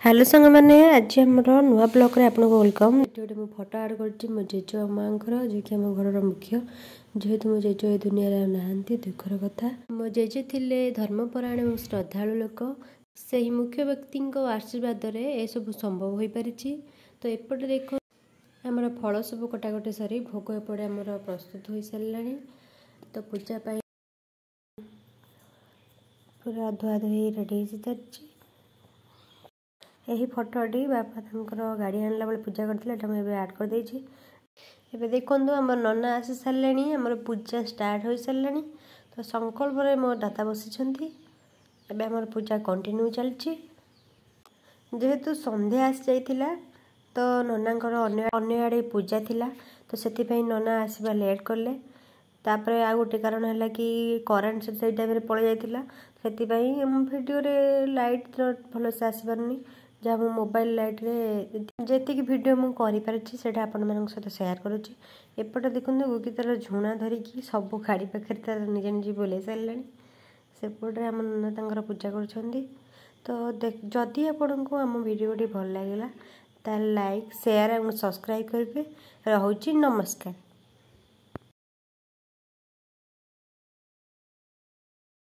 Hello सांग मैंने आज आमर नुआ ब्लॉग रे आपको वेलकम। ये मो फोटो आड कर मो जेज माँ जी कि आम घर मुख्य जेहेतु मो जेज ए दुनिया नहांती दुखर कथा। मो जेजे थिले धर्मपरायण और श्रद्धालु लोक से ही मुख्य व्यक्ति आशीर्वाद ए सब संभव हो पारि। तो एपटे देख आमर फल सब कटाकटी सारी भोग एपटे आमर प्रस्तुत हो सारे। तो पूजा पूरा धुआ धुई रेडी हो सारी। यही फोटोटी बापा गाड़ी आणला बेले पूजा करते मुझे आड कर देछि। एबे देखंतु हमर नना आसी सारे आमर पूजा स्टार्ट हो सारे। तो संकल्प रे मो दादा बसिछंती एबे हमर पूजा कंटिन्यू चलछि। जेहेतु संध्या आसी जाइथिला तो ननांकर अन्य आड़े पूजा थिला तो सेति पई नना आसीबा लेट करले। तापर आ गोटे कारण है कि करेन्ट से टाइम पड़ जाइथिला सेति पई हम वीडियो रे लाइट भल से आसी पारनी। जहाँ मो मोबाइल लाइट रे जेतिक वीडियो मु करि पारछि सेटा आपन मानक सहित शेयर करूछि। एपटे देखंतु गुगीतर झुणा धरिकी सब गाड़ी पाखे तार निजे निजे बोले सारे। सेपटे आम नना तांकर पूजा करुछंती। तो जदि आपको आम वीडियोटी भल लगे तार लाइक शेयर और सब्सक्राइब करेंगे। रहुछि नमस्कार।